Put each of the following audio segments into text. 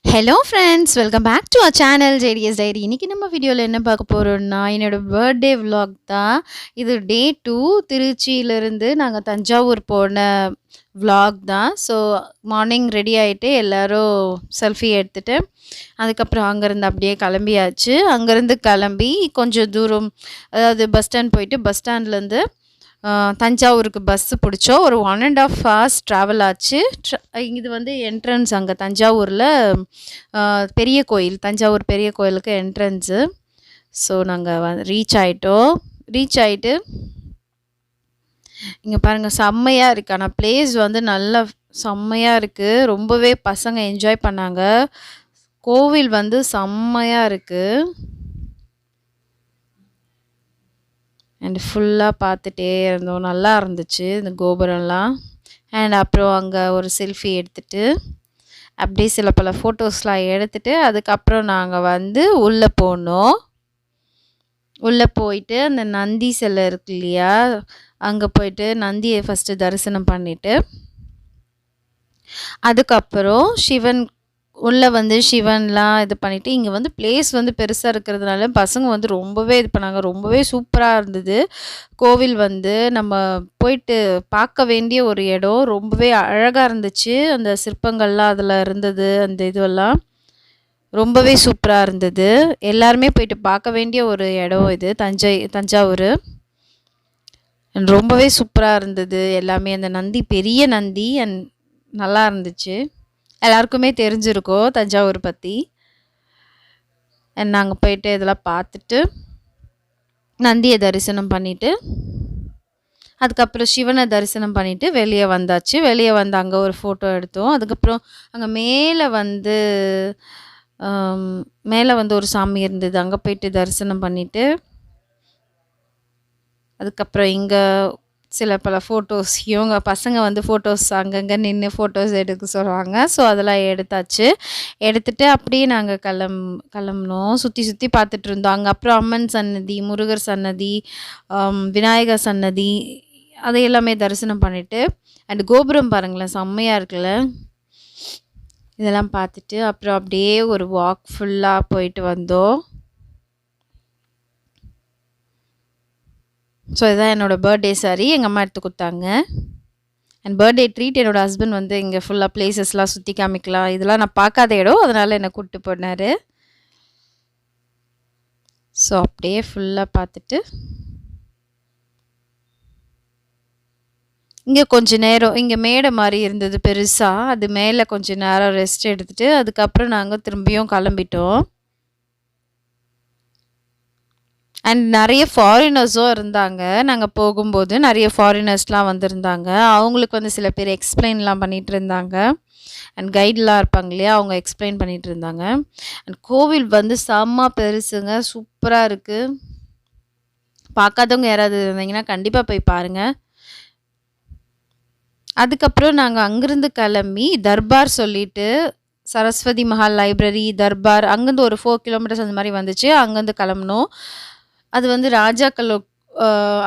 Hello friends, welcome back to our channel JDS diary. இன்றைக்கி நம்ம வீடியோவில் என்ன பார்க்க போகிறோம்னா, என்னோடய பர்த்டே vlog தான். இது டே 2 திருச்சியிலேருந்து நாங்கள் தஞ்சாவூர் போன vlog தான். ஸோ மார்னிங் ரெடி ஆகிட்டு எல்லோரும் செல்ஃபி எடுத்துகிட்டு அதுக்கப்புறம் அங்கேருந்து அப்படியே கிளம்பியாச்சு. அங்கேருந்து கிளம்பி கொஞ்சம் தூரம், அதாவது பஸ் ஸ்டாண்ட் போயிட்டு பஸ் ஸ்டாண்ட்லேருந்து தஞ்சாவூருக்கு பஸ்ஸு பிடிச்சோம். ஒரு 1½ ஹார்ஸ் ட்ராவல் ஆச்சு. இது வந்து என்ட்ரன்ஸ் அங்கே தஞ்சாவூரில் பெரிய கோயில், தஞ்சாவூர் பெரிய கோயிலுக்கு என்ட்ரன்ஸு. ஸோ நாங்கள் ரீச் ஆகிட்டோம். ரீச் ஆகிட்டு இங்கே பாருங்கள், செம்மையாக இருக்குது. ஆனால் பிளேஸ் வந்து நல்லா செம்மையாக இருக்குது. ரொம்பவே பசங்க என்ஜாய் பண்ணாங்க. கோவில் வந்து செம்மையாக இருக்குது. அண்ட் ஃபுல்லாக பார்த்துட்டே இருந்தோம். நல்லா இருந்துச்சு இந்த கோபுரம்லாம். அண்ட் அப்புறம் அங்கே ஒரு செல்ஃபி எடுத்துகிட்டு அப்படியே சில பல ஃபோட்டோஸ்லாம் எடுத்துகிட்டு அதுக்கப்புறம் நாங்கள் வந்து உள்ளே போனோம். உள்ளே போயிட்டு அந்த நந்தி சிலை இருக்கு இல்லையா, அங்கே போயிட்டு நந்தியை ஃபஸ்ட்டு தரிசனம் பண்ணிவிட்டு அதுக்கப்புறம் சிவன் உள்ளே வந்து சிவன்லாம் இது பண்ணிவிட்டு, இங்கே வந்து பிளேஸ் வந்து பெருசாக இருக்கிறதுனால பசங்க வந்து ரொம்பவே இது பண்ணாங்க. ரொம்பவே சூப்பராக இருந்தது. கோவில் வந்து நம்ம போயிட்டு பார்க்க வேண்டிய ஒரு இடம். ரொம்பவே அழகாக இருந்துச்சு. அந்த சிற்பங்கள்லாம் அதில் இருந்தது. அந்த இதுவெல்லாம் ரொம்பவே சூப்பராக இருந்தது. எல்லாருமே போயிட்டு பார்க்க வேண்டிய ஒரு இடம் இது தஞ்சாவூர். ரொம்பவே சூப்பராக இருந்தது எல்லாமே. அந்த நந்தி பெரிய நந்தி அண்ட் நல்லா இருந்துச்சு. எல்லாருக்குமே தெரிஞ்சிருக்கோம் தஞ்சாவூர் பற்றி. நாங்கள் போயிட்டு இதெல்லாம் பார்த்துட்டு நந்தியை தரிசனம் பண்ணிவிட்டு அதுக்கப்புறம் சிவனை தரிசனம் பண்ணிவிட்டு வெளியே வந்தாச்சு. வெளியே வந்து அங்கே ஒரு ஃபோட்டோ எடுத்தோம். அதுக்கப்புறம் அங்கே மேலே வந்து ஒரு சாமி இருந்தது. அங்கே போயிட்டு தரிசனம் பண்ணிவிட்டு அதுக்கப்புறம் இங்கே சில பல ஃபோட்டோஸ், இவங்க பசங்க வந்து ஃபோட்டோஸ் அங்கங்கே நின்று ஃபோட்டோஸ் எடுக்க சொல்லுவாங்க. ஸோ அதெல்லாம் எடுத்தாச்சு. எடுத்துகிட்டு அப்படியே நாங்கள் கிளம்புனோம். சுற்றி சுற்றி பார்த்துட்டு இருந்தோம். அங்கே அப்புறம் அம்மன் சன்னதி, முருகர் சன்னதி, விநாயகர் சன்னதி, அதை எல்லாமே தரிசனம் பண்ணிவிட்டு அண்ட் கோபுரம் பாருங்களேன், செம்மையாக இருக்குல்ல. இதெல்லாம் பார்த்துட்டு அப்புறம் அப்படியே ஒரு வாக் ஃபுல்லாக போயிட்டு வந்தோம். ஸோ இதுதான் என்னோடய பர்த்டே சாரி எங்கள் அம்மா எடுத்து கொடுத்தாங்க. அண்ட் பர்த்டே ட்ரீட் என்னோடய ஹஸ்பண்ட் வந்து இங்கே ஃபுல்லாக பிளேசஸ்லாம் சுற்றி காமிக்கலாம், இதெல்லாம் நான் பார்க்காத இடம், அதனால் என்னை கூப்பிட்டு போனார். ஸோ அப்படியே ஃபுல்லாக பார்த்துட்டு இங்கே கொஞ்சம் நேரம் இங்கே மேடை மாதிரி இருந்தது பெருசாக, அது மேலே கொஞ்சம் நேரம் ரெஸ்ட் எடுத்துகிட்டு அதுக்கப்புறம் நாங்கள் திரும்பியும் கிளம்பிட்டோம். அண்ட் நிறைய ஃபாரினர்ஸும் இருந்தாங்க. நாங்கள் போகும்போது நிறைய ஃபாரினர்ஸ்லாம் வந்திருந்தாங்க. அவங்களுக்கு வந்து சில பேர் எக்ஸ்பிளைன்லாம் பண்ணிகிட்டு இருந்தாங்க. அண்ட் கைடெலாம் இருப்பாங்க இல்லையா, அவங்க எக்ஸ்பிளைன் பண்ணிகிட்டு இருந்தாங்க. அண்ட் கோவில் வந்து செம்ம பெருசுங்க, சூப்பராக இருக்குது. பார்க்காதவங்க யாராவது இருந்தீங்கன்னா கண்டிப்பாக போய் பாருங்கள். அதுக்கப்புறம் நாங்கள் அங்கேருந்து கிளம்பி தர்பார் சொல்லிட்டு சரஸ்வதி மஹால் லைப்ரரி, தர்பார், அங்கேருந்து ஒரு 4 கிலோமீட்டர்ஸ் அந்த மாதிரி வந்துச்சு. அங்கேருந்து கிளம்புனோம். அது வந்து ராஜாக்கள்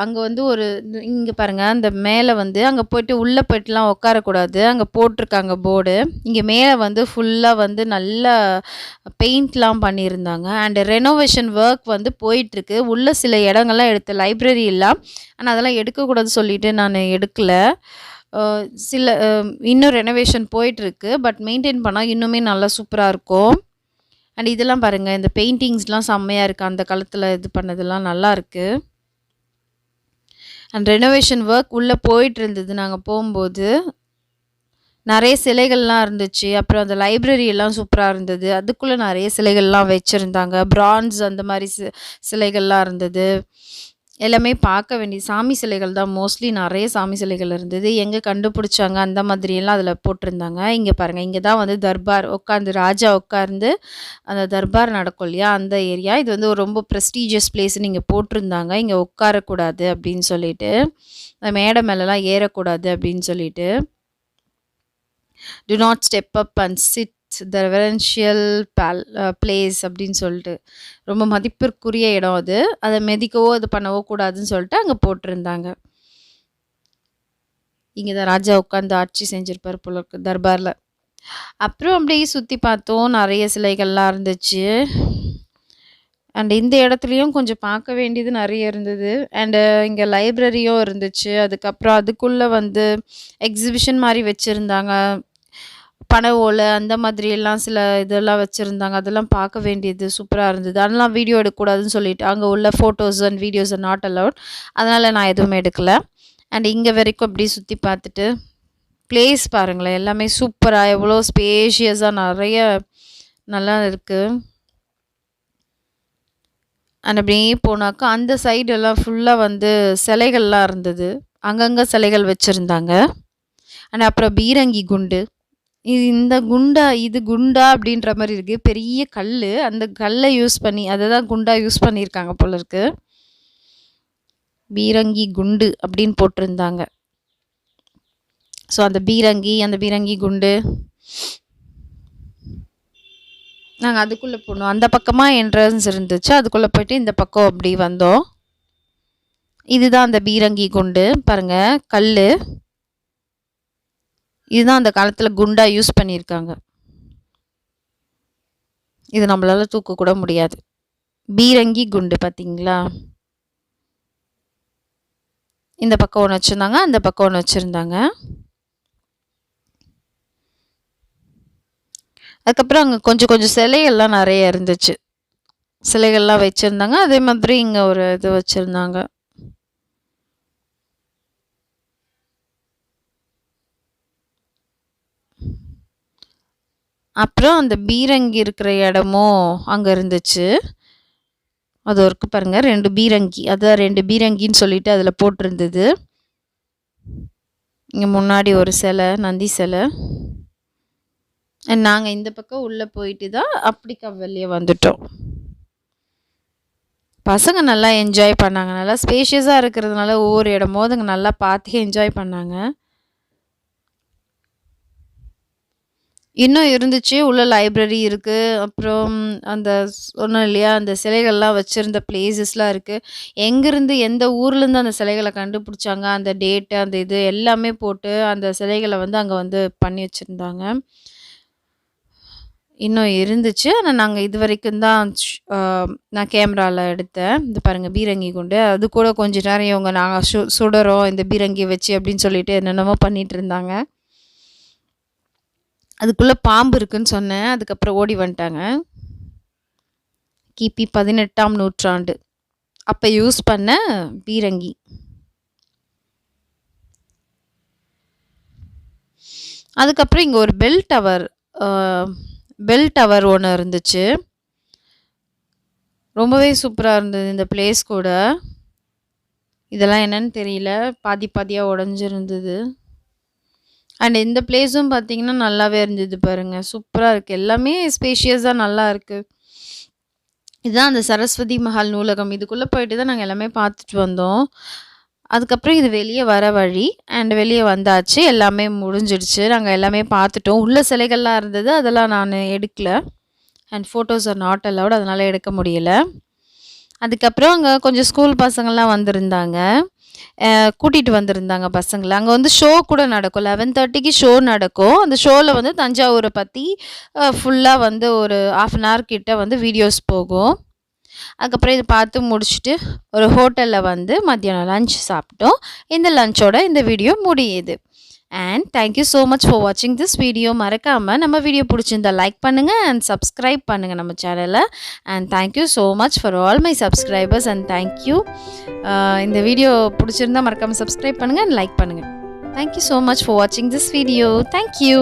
அங்கே வந்து ஒரு இங்கே பாருங்கள், அந்த மேலே வந்து அங்கே போய்ட்டு உள்ளே போய்ட்டுலாம் உட்காரக்கூடாது, அங்கே போட்டிருக்காங்க போர்டு. இங்கே மேலே வந்து ஃபுல்லாக வந்து நல்லா பெயிண்ட்லாம் பண்ணியிருந்தாங்க. அண்டு ரெனோவேஷன் ஒர்க் வந்து போயிட்டுருக்கு. உள்ள சில இடங்கள்லாம் எடுத்து லைப்ரரி எல்லாம், ஆனால் அதெல்லாம் எடுக்கக்கூடாது சொல்லிவிட்டு நான் எடுக்கலை. சில இன்னும் ரெனோவேஷன் போயிட்டுருக்கு. பட் மெயின்டைன் பண்ணால் இன்னுமே நல்லா சூப்பராக இருக்கும். அண்ட் இதெல்லாம் பாருங்கள், இந்த பெயிண்டிங்ஸ்லாம் செம்மையாக இருக்குது. அந்த காலத்தில் இது பண்ணதெல்லாம் நல்லா இருக்குது. அண்ட் ரெனோவேஷன் ஒர்க் உள்ளே போயிட்டு இருந்தது. நாங்கள் போகும்போது நிறைய சிலைகள்லாம் இருந்துச்சு. அப்புறம் அந்த லைப்ரரி எல்லாம் சூப்பராக இருந்தது. அதுக்குள்ளே நிறைய சிலைகள்லாம் வச்சுருந்தாங்க. பிரான்ஸ் அந்த மாதிரி சிலைகள்லாம் இருந்தது. எல்லாமே பார்க்க வேண்டிய சாமி சிலைகள் தான். மோஸ்ட்லி நிறைய சாமி சிலைகள் இருந்தது. எங்கே கண்டுபிடிச்சாங்க அந்த மாதிரியெல்லாம் அதில் போட்டிருந்தாங்க. இங்கே பாருங்கள், இங்கே தான் வந்து தர்பார் உட்காந்து ராஜா உட்கார்ந்து அந்த தர்பார் நடக்கும் இல்லையா, அந்த ஏரியா. இது வந்து ஒரு ரொம்ப ப்ரெஸ்டீஜியஸ் பிளேஸ்ன்னு இங்கே போட்டிருந்தாங்க. இங்கே உட்காரக்கூடாது அப்படின்னு சொல்லிட்டு, மேடை மேலெலாம் ஏறக்கூடாது அப்படின்னு சொல்லிட்டு, to not step up and chit the reverential place அப்படின்னு சொல்லிட்டு, ரொம்ப மதிப்பிற்குரிய இடம் அது. அதை மிதிக்கவோ இது பண்ணவோ கூடாதுன்னு சொல்லிட்டு அங்கே போட்டிருந்தாங்க. இங்கே தான் ராஜா உட்காந்து ஆட்சி செஞ்சிருப்பார் போல இருக்கு தர்பாரில். அப்புறம் அப்படியே சுத்தி பார்த்தோம். நெறைய சிலைகள்லாம் இருந்துச்சு. அண்ட் இந்த இடத்துலயும் கொஞ்சம் பார்க்க வேண்டியது நெறைய இருந்தது. அண்டு இங்க லைப்ரரியும் இருந்துச்சு. அதுக்கப்புறம் அதுக்குள்ள வந்து எக்ஸிபிஷன் மாரி வச்சிருந்தாங்க. பனை ஓலை அந்த மாதிரியெல்லாம் சில இதெல்லாம் வச்சிருந்தாங்க. அதெல்லாம் பார்க்க வேண்டியது சூப்பரா இருந்தது. அதெல்லாம் வீடியோ எடுக்கக்கூடாதுன்னு சொல்லிட்டு, அங்க உள்ள photos and videos are not allowed. அதனால நான் எதுவுமே எடுக்கல. அண்ட் இங்க வரைக்கும் அப்படியே சுத்தி பார்த்துட்டு, பிளேஸ் பாருங்களேன். எல்லாமே சூப்பரா எவ்வளோ ஸ்பேஷியஸா நெறைய நல்லா இருக்கு. அண்ட் அப்படியே போனாக்கா, அந்த சைடெல்லாம் ஃபுல்லா வந்து சிலைகள்லாம் இருந்தது. அங்கங்க சிலைகள் வச்சிருந்தாங்க. அண்ட் அப்புறம் பீரங்கி குண்டு. இது குண்டா அப்படின்ற மாரி இருக்கு. பெரிய கல்லு. அந்த கல்ல யூஸ் பண்ணி அத தான் குண்டா யூஸ் பண்ணியிருக்காங்க போல இருக்கு. பீரங்கி குண்டு அப்படின்னு போட்டிருந்தாங்க. ஸோ அந்த பீரங்கி குண்டு. நாங்க அதுக்குள்ள போனோம். அந்த பக்கமா என்ட்ரன்ஸ் இருந்துச்சு. அதுக்குள்ள போயிட்டு இந்த பக்கம் அப்படி வந்தோம். இதுதான் அந்த பீரங்கி குண்டு. பாருங்க கல்லு. இதுதான் அந்த காலத்துல குண்டா யூஸ் பண்ணியிருக்காங்க. இது நம்மளால தூக்க கூட முடியாது. பீரங்கி குண்டு பார்த்தீங்களா? இந்த பக்கம் ஒண்ணு வச்சிருந்தாங்க. அந்த பக்கம் ஒண்ணு வச்சிருந்தாங்க. அதுக்கப்புறம் அங்க கொஞ்சம் கொஞ்சம் சிலைகள்லாம் நெறைய இருந்துச்சு. சிலைகள்லாம் வச்சிருந்தாங்க. அதே மாதிரி இங்க ஒரு இது வச்சிருந்தாங்க. அப்புறம் அந்த பீரங்கி இருக்கிற இடமும் அங்க இருந்துச்சு. அது இருக்கு பாருங்க. 2 பீரங்கி. அதான் 2 பீரங்கின்னு சொல்லிட்டு அதுல போட்டிருந்தது. இங்க முன்னாடி ஒரு சிலை, நந்தி சிலை. நாங்க இந்த பக்கம் உள்ள போயிட்டு தான் அப்படிக்கா வெளிய வந்துட்டோம். பசங்க நல்லா என்ஜாய் பண்ணாங்க. நல்லா ஸ்பேஷியஸா இருக்கிறதுனால ஒவ்வொரு இடமும் அதுங்க நல்லா பார்த்து என்ஜாய் பண்ணாங்க. இன்னும் இருந்துச்சு. உள்ள லைப்ரரி இருக்கு. அப்புறம் அந்த சொன்னேன் இல்லையா, அந்த சிலைகள்லாம் வச்சிருந்த பிளேஸஸ்லாம் இருக்கு. எங்கேருந்து எந்த ஊர்லேருந்து அந்த சிலைகள கண்டுபிடிச்சாங்க, அந்த டேட்டு, அந்த இது எல்லாமே போட்டு அந்த சிலைகள வந்து அங்க வந்து பண்ணி வச்சிருந்தாங்க. இன்னும் இருந்துச்சு. ஆனா நாங்க இதுவரைக்கும் தான் நான் கேமரால எடுத்தேன். இது பாருங்க பீரங்கி குண்டு. அது கூட கொஞ்ச நேரம் இவங்க நாங்க சுடுறோம் இந்த பீரங்கி வச்சு அப்படின்னு சொல்லிட்டு என்னென்னமோ பண்ணிட்டு இருந்தாங்க. அதுக்குள்ள பாம்பு இருக்குன்னு சொன்னேன். அதுக்கப்புறம் ஓடி வந்துட்டாங்க. கிபி 18ஆம் நூற்றாண்டு. அப்ப யூஸ் பண்ண பீரங்கி. அதுக்கப்புறம் இங்க ஒரு பெல் டவர் ஒண்ணு இருந்துச்சு. ரொம்பவே சூப்பரா இருந்தது இந்த பிளேஸ் கூட. இதெல்லாம் என்னன்னு தெரியல. பாதி பாதியா உடைஞ்சிருந்தது. அண்ட் இந்த பிளேஸும் பார்த்தீங்கன்னா நல்லாவே இருந்தது பாருங்க. சூப்பரா இருக்கு. எல்லாமே ஸ்பேஷியஸா நல்லா இருக்கு. இதுதான் அந்த சரஸ்வதி மஹால் நூலகம். இதுக்குள்ள போயிட்டு தான் நாங்க எல்லாமே பார்த்துட்டு வந்தோம். அதுக்கப்புறம் இது வெளிய வர வழி. அண்ட் வெளிய வந்தாச்சு. எல்லாமே முடிஞ்சிடுச்சு. நாங்க எல்லாமே பார்த்துட்டோம். உள்ள சிலைகள்லாம் இருந்தது. அதெல்லாம் நானு எடுக்கல. And photos are not allowed. அதனால எடுக்க முடியல. அதுக்கப்புறம் அங்க கொஞ்சம் ஸ்கூல் பசங்கள்லாம் வந்திருந்தாங்க. கூட்டிட்டு வந்திருந்தாங்க பசங்கள. அங்க வந்து ஷோ கூட நடக்கும். 11:30க்கு ஷோ நடக்கும். அந்த ஷோல வந்து தஞ்சாவூர பத்தி ஃபுல்லா வந்து ஒரு 1/2 அன் ஹவர் கிட்ட வந்து வீடியோஸ் போகும். அதுக்கப்புறம் இத பார்த்து முடிச்சுட்டு, ஒரு ஹோட்டல்ல வந்து மத்தியானம் லஞ்ச் சாப்பிட்டோம். இந்த லஞ்சோட இந்த வீடியோ முடியுது. And thank you so much for வாட்சிங் திஸ் வீடியோ. மறக்காம நம்ம வீடியோ பிடிச்சிருந்தா லைக் பண்ணுங்க அண்ட் சப்ஸ்கிரைப் பண்ணுங்க நம்ம சேனல. And thank you so much for all my subscribers and thank you. இந்த வீடியோ பிடிச்சிருந்தா மறக்காம சப்ஸ்கிரைப் பண்ணுங்க அண்ட் லைக் பண்ணுங்க. Thank you so much for வாட்சிங் திஸ் வீடியோ. Thank you.